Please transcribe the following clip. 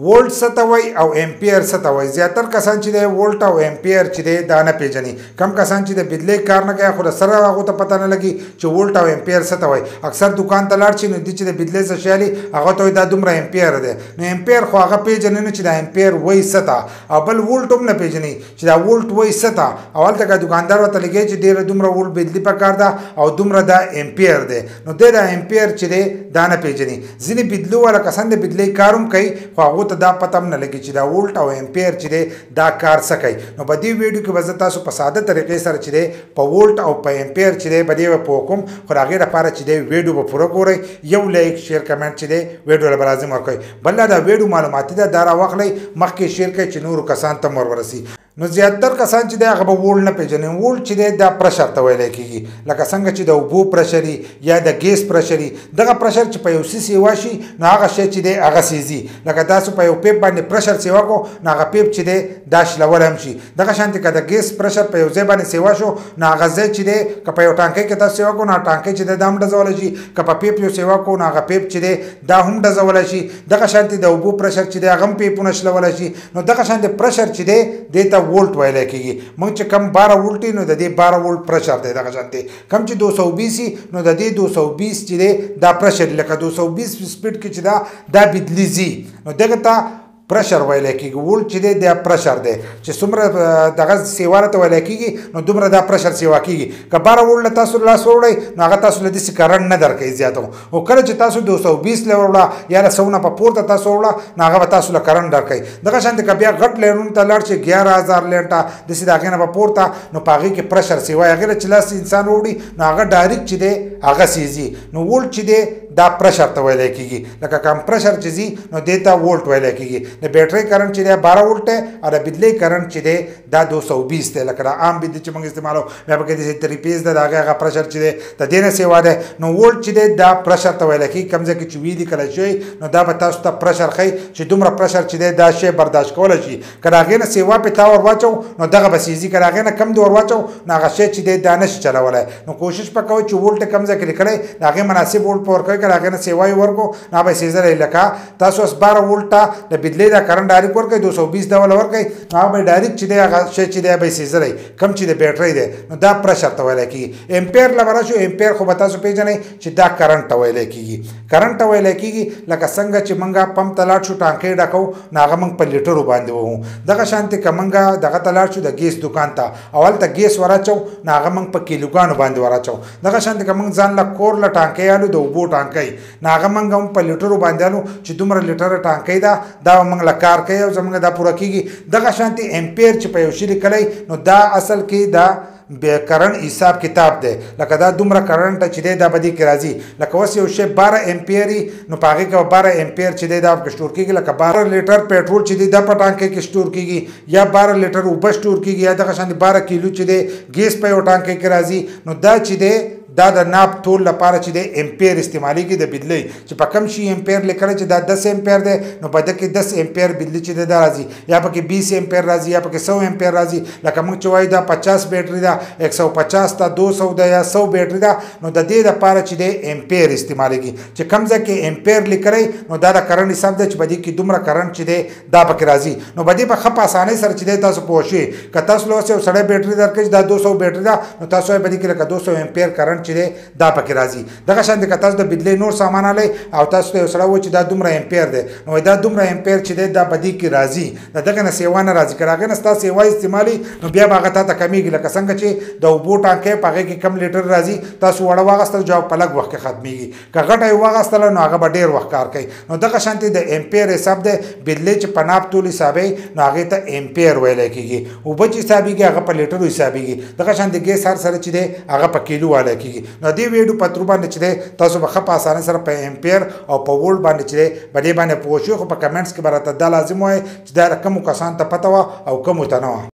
والٹ څه ته وایي او ایمپیئر څه ته وایي. زیاتر کسان چې دی والٹ او ایمپیئر چې دی دا نه پېژني. کم کسان چې د بجلۍ کار نه کوي خو د سره هغو ته پته نه لګي چې والٹ او ایمپیئر څه ته وایي. اکثر دکان ته لاړ شي نو دوی چې د بجلۍ څه شی اخلي هغه ته وایي دا دومره ایمپیئر دی. نو ایمپیئر خو هغه پېژني نه چې دا ایمپیئر وایي څه ته، او بل والٹ هم نه پېژني چې دا والٹ وایي څه ته. او هلته که دکاندار ورته لګوي چې ډېره دومره والٹ بجلي پکار ده او دومره دا ایمپیئر دی، نو دی دا ایمپیئر چې دی دا نه پېژني. ځینې بجلو والا کسان د بجلۍ کار هم کوي خو هغو ته دا پته هم نه لګي چې دا والٹ او ایمپیئر چې دی دا کار څه کوي. نو په دې ویډیو کې به زه تاسو په ساده طریقې سره چې دی په والٹ او په ایمپیئر چې دی به دې به پوه کوم. خو د هغې لپاره چې دی ویډیو به پوره ګورئ، یو لایک شیر کمنټ چې دی ویډیو له به لازم ورکوئ. بل دا ویډیو معلوماتي ده، دا راواخلئ مخکې شیر کړئ چې نورو کسان ته هم ورورسي. نو زیاتر کسان چې دی هغه به والٹ نه پېژني. والٹ چې دی دا پرشر ته ویلی کېږي، لکه څنګه چې د اوبو پرشر یا د ګیس پرشر. دغه پرشر چې په یو څه سیوا شي نو هغه شی چې دی هغه سیزي. لکه تاسو په یو پیپ باندې پرشر سیوا کو نو هغه پیپ چې دی دا شلول هم شي. دغه شانتې که د ګیس پرشر په یو ځای باندې سیوا شو نو هغه ځای چې دی که په یو ټانکۍ کې تاسو سیوا کو نو ټانکۍ چې دی دا هم ډزولی شي، که په پیپ یو سیوا کو نو هغه پیپ چې دی دا هم ډزولی شي. دغه شانتې د اوبو پرشر چې دی هغه هم پیپونه شلولی شي. نو دغه شانتې پرشر چې دی دې ته والٹ ویلی کېږي. موږ چې کم 12 والٹ نو د دې 12 والٹ پرشر دی. دغه شانتې کم چې 220 نو د دې 220 چې دی دا پرشر لکه 220 سپیډ کې چې دا بجلي ځي نو دغه ته پرشر ویلی کېږي. والٹ چې دی دا پرشر دی چې څومره دغه سیوا ته ویلی کېږي نو دومره دا پرشر سیوا کېږي. که 12 والٹ له تاسو لاس ووړئ نو هغه تاسو له داسې کرنټ نه درکوي زیاته. خو کله چې تاسو 220 له وړه یا له 100 نه په پورته تاسو وړه نو هغه به تاسو له کرنټ درکوي. دغه شانتې که بیا غټ لینونو ته لاړ شي 11000 لینټه داسې د هغې نه په پورته نو په هغې کې پرشر سیوا هغې له چې لاس انسان ووړي نو هغه ډایرکټ چې دی هغه سیزي. نو والٹ چې دی دا پرشر ته ویلی کېږي. لکه کمپرشر چې ځي نو دې ته والٹ ویلی کېږي. د بیټرۍ کرنټ چې دی 12 والٹ دی او د بجلۍ کرنټ چې دی دا 220 دی. لکه د عام بجلي چې موږ استعمالو بیا پکې داسې 3 پیز ده د هغې هغه پرشر چې دی د دې نه سیوا دی. نو والٹ چې دی دا پرشر ته ویلی کېږي. کوم ځای کې چې وي لیکلی شوی نو دا به تاسو ته پرشر ښیي چې دومره پرشر چې دی دا شی برداشت کولی شي. که د هغې نه سیوا پې تا ور واچو نو دغه به سیزي، که د هغې نه کم دې ور واچو نو هغه شی چې دی دا نشي چلولی. نو کوشش به کوئ چې والٹ کوم ځای کې لیکلی د هغې مناسب والٹ په ورکوئ. که د هغې نه سیوا یې ورکو نو به سیزلی. لکه تاسو اوس 12 والٹ ته د بجلۍ دا کرنټ ډایرکټ ورکوئ 220 ډول ورکوئ نو هغه به ډایرکټ چې دی هغه شی چې دی به یې سیزلی کم چې د بیټرۍ دی نو دا پرشر ته ویلی کېږي. ایمپیر له به راشو. ایمپیر خو به تاسو پېژنئ چې دا کرنټ ته ویلی کېږي. کرنټ ته ویلی کېږي لکه څنګه چې موږ پمپ ته لاړ شو ټانکۍ ډکوو نو هغه موږ په لیټرو باندې وهو. دغه شانتې که موږ دغه ته لاړ شو د ګیس دکان ته او هلته ګیس وراچو نو هغه موږ په کیلوګانو باندې وراچو. دغه شانتې که موږ ځان له کور له ټانکۍ الو د اوبو ټانکۍ نو هغه موږ هم په لیټرو باندې الو چې دومره لیټره ټانکۍ ده دا به موږ له کار کوي او زموږ دا پوره کېږي. دغه شانتې ایمپیر چې په یو شي لیکلی نو دا اصل کې دا کرنٹ حساب کتاب دی. لکه دا دومره کرنٹ چې دی دا به دې کې راځي. لکه اوس یو شی 12 ایمپیر نو په هغې کې 12 ایمپیر چې دی دا پکې سټور کېږي. لکه 12 لیټر پېټرول چې دی دا په ټانکۍ کې سټور کېږي یا 12 لیټر اوبه سټور کېږي یا دغه شانتې 12 کیلو چې دی ګیس په یو ټانکۍ کې راځي. نو دا چې دی دا د ناپ تول لپاره چې دی ایمپیر استعمالیږي د بجلۍ. چې په کم شي ایمپیر لیکلی چې دا 10 ایمپیر دی نو په ده کې 10 ایمپیر بجلي چې دی دا راځي یا پکې 20 ایمپیر راځي یا پکې 100 ایمپیر راځي. لکه موږ چې وایو دا 50 بیټري ده 150 ده 200 ده یا 100 بیټري ده نو د دې لپاره چې دی ایمپیر استعمالیږي. چې کم ځای کې ایمپیر لیکلی نو دا د کرنټ حساب دی چې په دې کې دومره کرنټ چې دی دا پکې راځي. نو په دې به ښه په اسانۍ سره چې دی تاسو پوه شئ. که تاسو له اوس یو سړی بیټري درکړي چې دا 200 بیټري ده نو تاسو یې په دې کې لکه 200 ایمپیر کرنټ چې دی دا پکې راځي. دغه شانتې که تاسو د بجلۍ نور سامان الی او تاسو ته یو سړی ووایي چې دا دومره ایمپیر دی نو دا دومره ایمپیر چې دی دا په دې کې راځي. د دغه نه سیوا نه راځي. که د هغې نه ستا سیوا استعمالي نو بیا به هغه تا ته کمیږي. لکه څنګه چې د اوبو ټانکۍ په هغې کې کم لیټر راځي تاسو وړه واخیستل جواب په لږ وخت کې ختمیږي. که غټه یې واخیستله نو هغه به ډېر وخت کار کوي. نو دغه شانتې د ایمپیر حساب دی. بجلۍ چې په ناپ تول حسابوي نو هغې ته ایمپیر ویلی کېږي. اوبه چې حسابېږي هغه په لیټرو حسابېږي. دغه شانتې ګیس هر سره چې دی هغه په کیلو والی کېږي. نو دې ویډیو په ترو باندې چې دی تاسو به ښه په اسانۍ سره په ایمپیر او په والټ باندې چې دی په دې باندې پوه شئ. خو په کمنټس کې به راته دا لازم وایئ چې دا کومو کسانو ته پته وه او کومو ته نه وه.